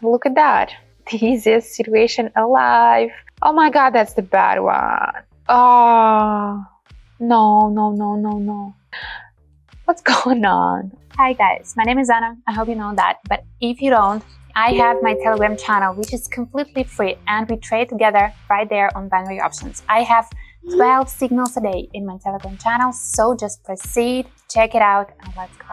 Look at that. The easiest situation alive. Oh my god, that's the bad one. Oh, no. What's going on? Hi guys, my name is Anna. I hope you know that, but if you don't, I have my Telegram channel, which is completely free, and we trade together right there on binary options. I have 12 signals a day in my Telegram channel, so just proceed, check it out, and let's go.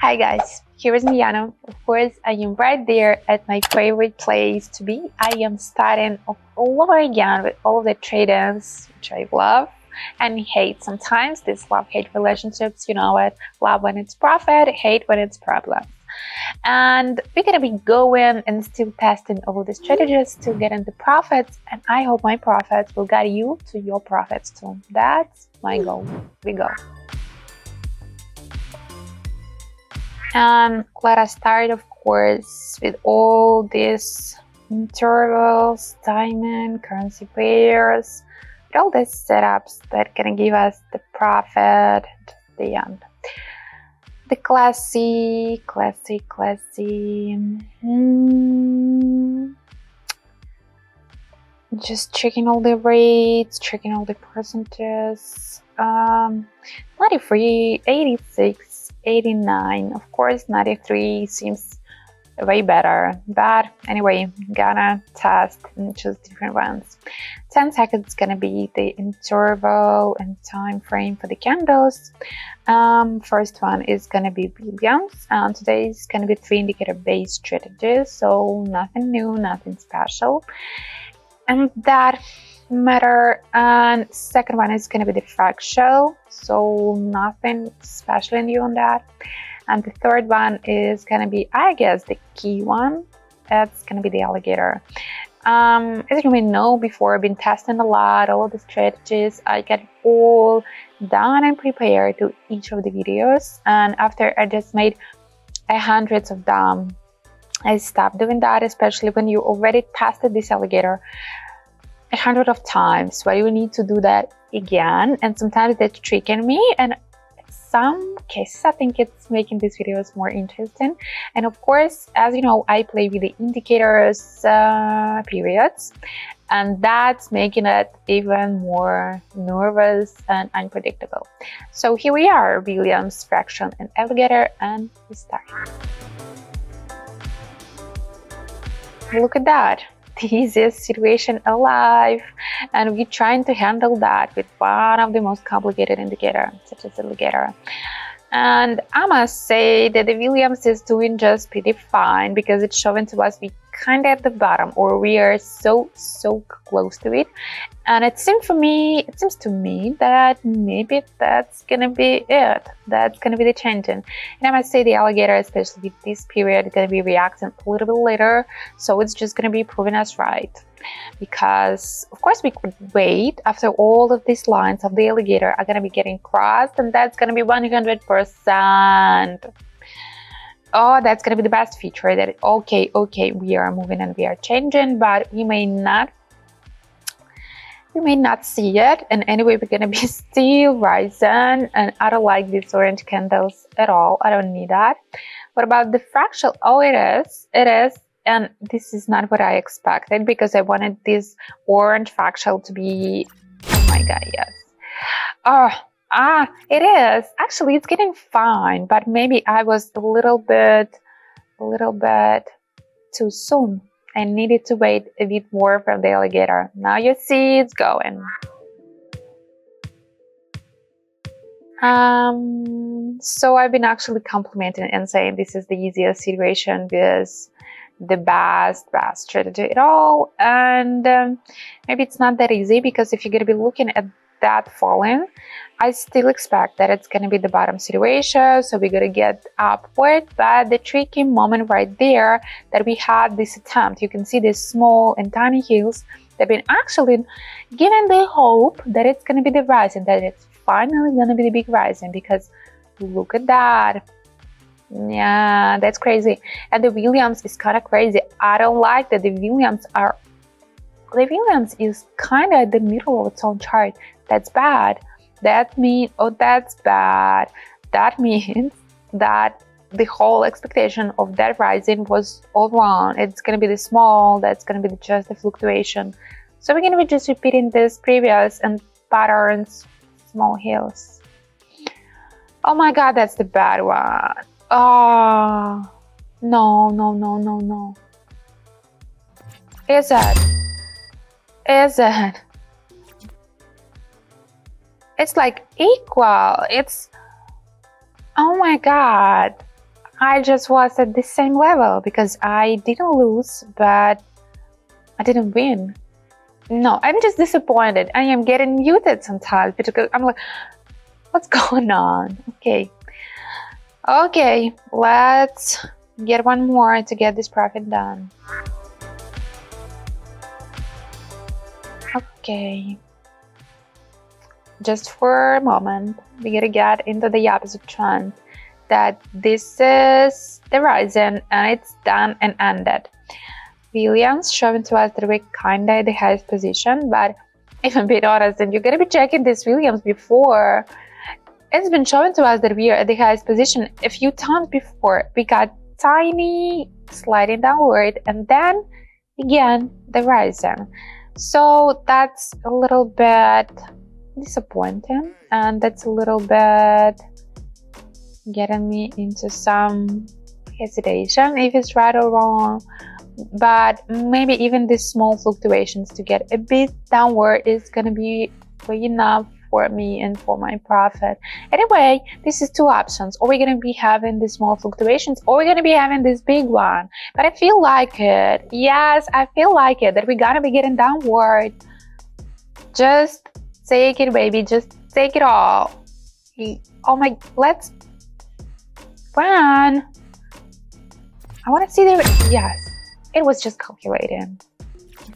Hi guys, here is Miano. Of course, I am right there at my favorite place to be. I am starting all over again with all the traders, which I love and hate sometimes. These love-hate relationships, you know it. Love when it's profit, hate when it's problem. And we're gonna be going and still testing all the strategies to get into profits, and I hope my profits will guide you to your profits too. That's my goal. We go. And let us start, of course, with all these intervals, diamond, currency pairs, with all these setups that can give us the profit at the end. The classy. Just checking all the rates, checking all the percentages. 93, 86, 89. Of course, 93 seems way better. But anyway, gonna test and choose different ones. 10 seconds is gonna be the interval and time frame for the candles. First one is gonna be Williams, and today is gonna be 3 indicator based strategies, so nothing new, nothing special, and that matter. And second one is gonna be the fractal, so nothing special new on that. And the third one is gonna be, I guess, the key one. That's gonna be the alligator. As you may know, before I've been testing a lot, all of the strategies. I get all done and prepared to each of the videos, and after I just made hundreds of them, I stopped doing that, especially when you already tested this alligator 100 of times. Why do you need to do that again? And sometimes that's tricking me, and in some cases I think it's making these videos more interesting. And of course, as you know, I play with the indicators periods, and that's making it even more nervous and unpredictable. So here we are, Williams, fraction, and alligator, and we start. Look at that. The easiest situation alive, and we're trying to handle that with one of the most complicated indicators, such as alligator. And I must say that the Williams is doing just pretty fine, because it's showing to us we kind of at the bottom, or we are so close to it. And it seems to me that maybe that's gonna be it. That's gonna be the changing. And I must say the alligator, especially with this period, is gonna be reacting a little bit later, so it's just gonna be proving us right. Because of course we could wait after all of these lines of the alligator are gonna be getting crossed, and that's gonna be 100%. Oh, that's gonna be the best feature, that okay, we are moving and we are changing, but we may not see it. And anyway, we're gonna be still rising, and I don't like these orange candles at all. I don't need that. What about the fractal? Oh, it is, and this is not what I expected, because I wanted this orange fractal to be, oh my god, yes. It is. Actually, it's getting fine, but maybe I was a little bit too soon. I needed to wait a bit more from the alligator. Now you see it's going. So I've been actually complimenting and saying this is the easiest situation with the best strategy at all. And maybe it's not that easy, because if you're gonna be looking at that falling, I still expect that it's going to be the bottom situation, so we're going to get upward. But the tricky moment right there, that we had this attempt, you can see these small and tiny hills, they've been actually given the hope that it's going to be the rising, that it's finally going to be the big rising, because look at that. Yeah, that's crazy. And the Williams is kind of crazy. I don't like that the Williams is kind of at the middle of its own chart. That's bad. That means, oh, that's bad. That means that the whole expectation of that rising was all wrong. It's going to be the small, that's going to be just the fluctuation. So we're going to be just repeating this previous and patterns, small hills. Oh my God, that's the bad one. Oh, no, no, no, no, no. Is it? Is it? It's like equal. It's, oh my God. I just was at the same level because I didn't lose, but I didn't win. No, I'm just disappointed. I am getting muted sometimes because I'm like, what's going on? Okay. Okay, let's get one more to get this profit done. Okay. Just for a moment, we gotta get into the opposite trend. That this is the rising and it's done and ended. Williams showing to us that we're kinda at the highest position, but if I'm being honest, and you're gonna be checking this Williams before, it's been shown to us that we are at the highest position a few times before. We got tiny sliding downward and then again the rising. So that's a little bit disappointing, and that's a little bit getting me into some hesitation if it's right or wrong. But maybe even these small fluctuations to get a bit downward is gonna be good enough for me and for my profit. Anyway, this is two options. Or we're gonna be having these small fluctuations, or we're gonna be having this big one. But I feel like it. Yes, I feel like it, that we're gonna be getting downward. Just take it, baby. Just take it all. Oh my, let's run. I want to see the, yes, it was just calculating.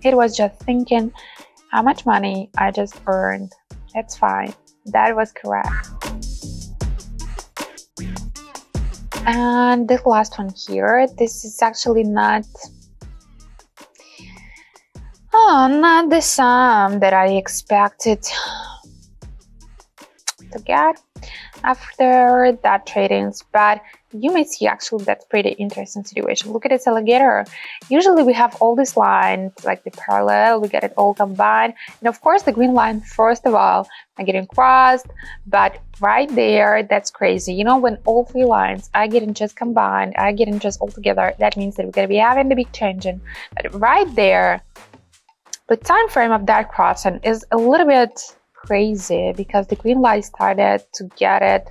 It was just thinking how much money I just earned. It's fine. That was correct. And the last one here, this is actually not the sum that I expected to get after that tradings, but you may see actually that's pretty interesting situation. Look at this alligator. Usually we have all these lines like the parallel, we get it all combined, and of course the green line first of all are getting crossed, but right there, that's crazy. You know, when all three lines are getting just combined, are getting just all together, that means that we're going to be having the big changing. But right there, the time frame of that crossing is a little bit crazy because the green line started to get it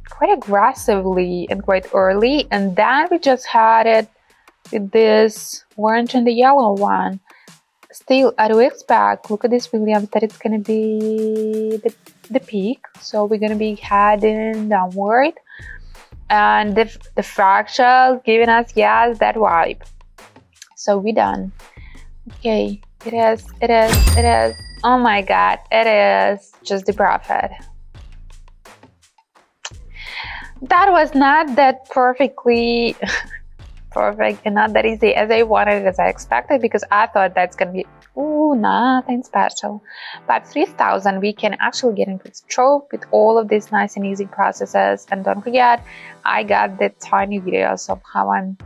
quite aggressively and quite early, and then we just had it with this orange and the yellow one. Still, I do expect, look at this Williams, that it's gonna be the peak, so we're gonna be heading downward, and the fractal giving us, yes, that vibe. So we're done. Okay, it is. Oh my God, it is just the profit. That was not that perfectly perfect and not that easy as I wanted, as I expected, because I thought that's gonna be nothing special. But 3,000 we can actually get into stroke with all of these nice and easy processes. And don't forget, I got the tiny videos of how I'm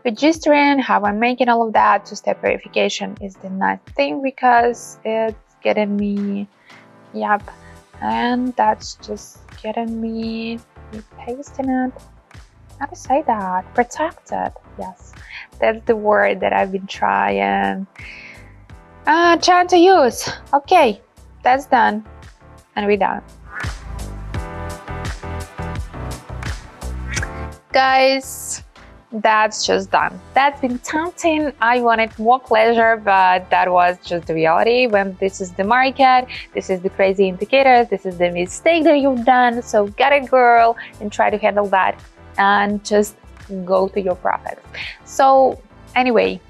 registering, how I'm making all of that. Two-step verification is the nice thing because it's getting me, yep, and that's just getting me pasting it. How to say that? Protected. Yes, that's the word that I've been trying to use. Okay, that's done, and we're done. Guys, that's just done. That's been tempting. I wanted more pleasure, but that was just the reality. When this is the market, this is the crazy indicators, this is the mistake that you've done. So get it, girl, and try to handle that and just go to your profit. So anyway,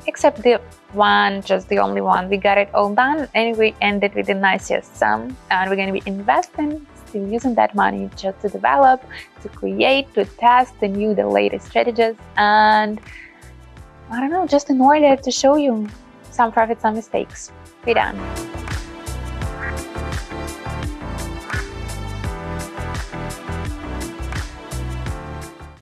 except the one, just the only one, we got it all done, and we ended with the nicest sum, and we're going to be investing, still using that money just to develop, to create, to test the latest strategies, and I don't know, just in order to show you some profits, some mistakes. We're done.